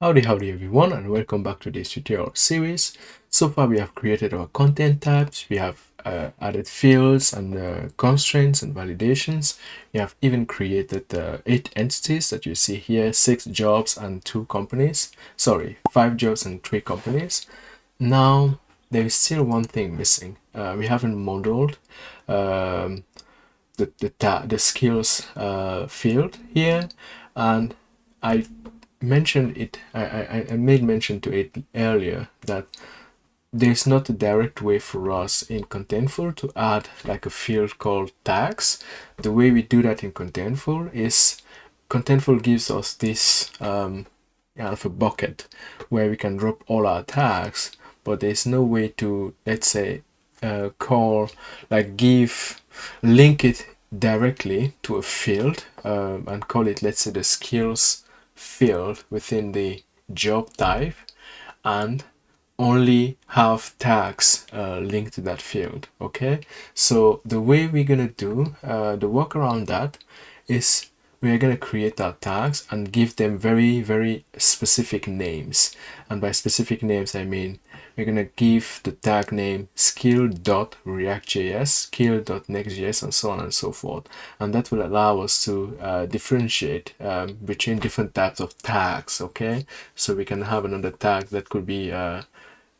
Howdy everyone, and welcome back to this tutorial series. So far we have created our content types, we have added fields and constraints and validations. We have even created 8 entities that you see here, 6 jobs and 2 companies. Sorry, 5 jobs and 3 companies. Now there is still one thing missing. We haven't modeled the skills field here, and I mentioned it. I made mention to it earlier that there's not a direct way for us in Contentful to add like a field called tags. The way we do that in Contentful is Contentful gives us this kind of a bucket where we can drop all our tags, but there's no way to, let's say, link it directly to a field and call it, let's say, the skills field within the job type, and only have tags linked to that field. Okay, so the way we're gonna do the workaround that is we're gonna create our tags and give them very specific names. And by specific names I mean we're gonna give the tag name skill.react.js, skill.next.js, and so on and so forth. And that will allow us to differentiate between different types of tags. Okay, so we can have another tag that could be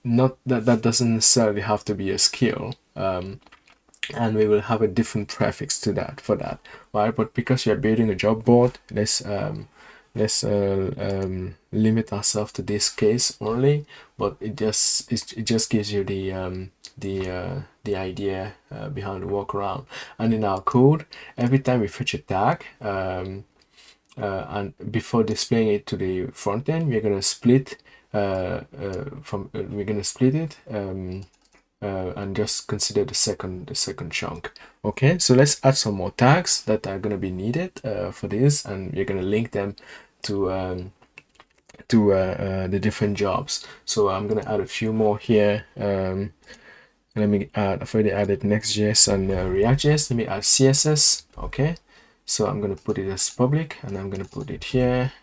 not that doesn't necessarily have to be a skill, and we will have a different prefix to that for that, right? But because we are building a job board, let's limit ourselves to this case only. But it just gives you the idea behind the workaround. And in our code, every time we fetch a tag, and before displaying it to the front end, we're gonna split it and just consider the second chunk. Okay, so let's add some more tags that are going to be needed for this, and we're going to link them to the different jobs. So I'm going to add a few more here. Let me add, I've already added Next.js and React.js. Let me add CSS. Okay, so I'm going to put it as public, and I'm going to put it here,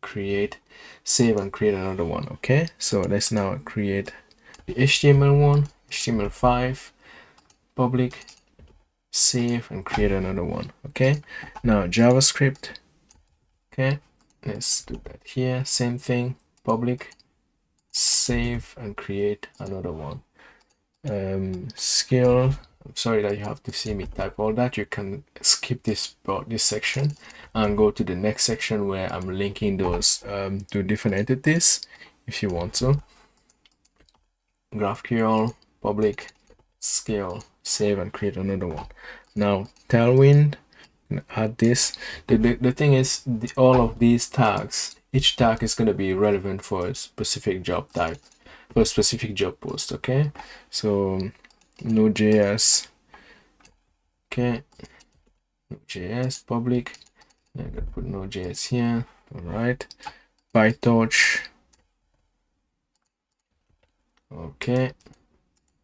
create, save, and create another one. Okay, so let's now create the HTML one, HTML5, public, save, and create another one. Okay, now JavaScript. Okay, let's do that here, same thing, public, save, and create another one. Skill, I'm sorry that you have to see me type all that. You can skip this section and go to the next section where I'm linking those to different entities if you want to. GraphQL, public, skill, save, and create another one. Now Tailwind, add this. The thing is, all of these tags, each tag is going to be relevant for a specific job type, for a specific job post. Okay, so Node.js, okay, Node.js public, I'm gonna put Node.js here. All right, PyTorch, okay,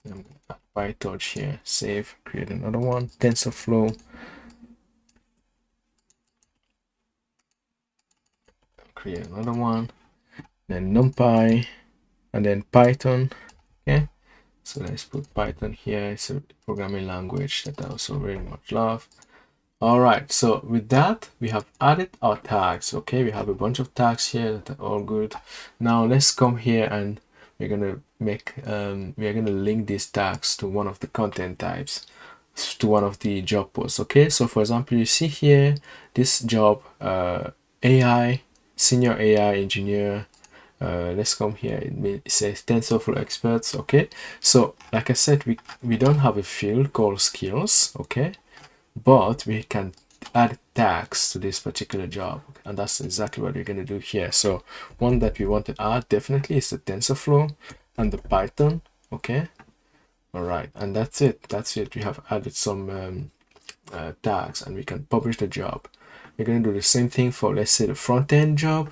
I'm gonna add PyTorch here, save, create another one. TensorFlow, create another one. Then NumPy, and then Python. Okay, so let's put Python here. It's a programming language that I also very much love. All right, so with that we have added our tags. Okay, we have a bunch of tags here that are all good. Now let's come here and we're gonna make we're gonna link these tags to one of the content types, to one of the job posts. Okay, so for example, you see here this job, AI, senior AI engineer. Let's come here. It says Contentful Experts. Okay, so like I said, we don't have a field called skills. Okay, but we can add tags to this particular job, and that's exactly what we're going to do here. So one that we want to add definitely is the TensorFlow and the Python. Okay, all right, and that's it. We have added some tags, and we can publish the job. We're going to do the same thing for, let's say, the front end job,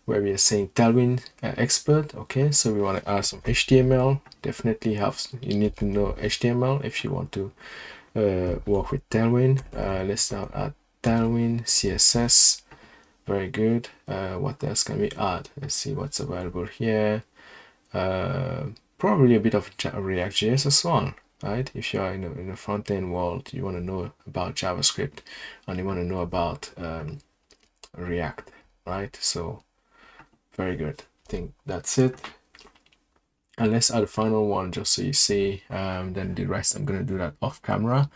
where we are saying Tailwind expert. Okay, so we want to add some HTML. Definitely you need to know HTML if you want to work with Tailwind. Let's now add Tailwind CSS, Very good. What else can we add? Let's see what's available here. Probably a bit of React.Js as well, right? If you're in the front-end world, you want to know about JavaScript and you want to know about React, right? So very good. I think that's it. And let's add a final one just so you see. Then the rest I'm going to do that off camera.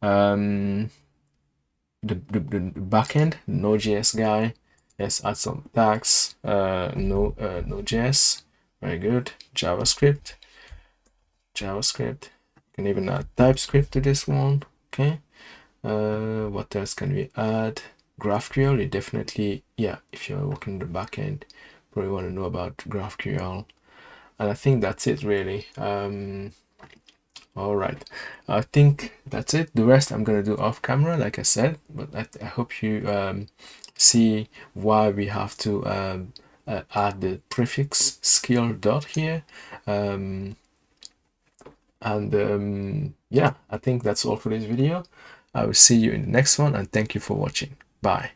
The backend Node.js guy. Let's add some tags. Node.js. Very good. JavaScript. You can even add TypeScript to this one. Okay. What else can we add? GraphQL. You definitely, yeah, if you're working the backend, probably want to know about GraphQL. And I think that's it really. All right, I think that's it. The rest I'm gonna do off camera, like I said, but I hope you see why we have to add the prefix skill dot here. Yeah, I think that's all for this video. I will see you in the next one, and thank you for watching. Bye.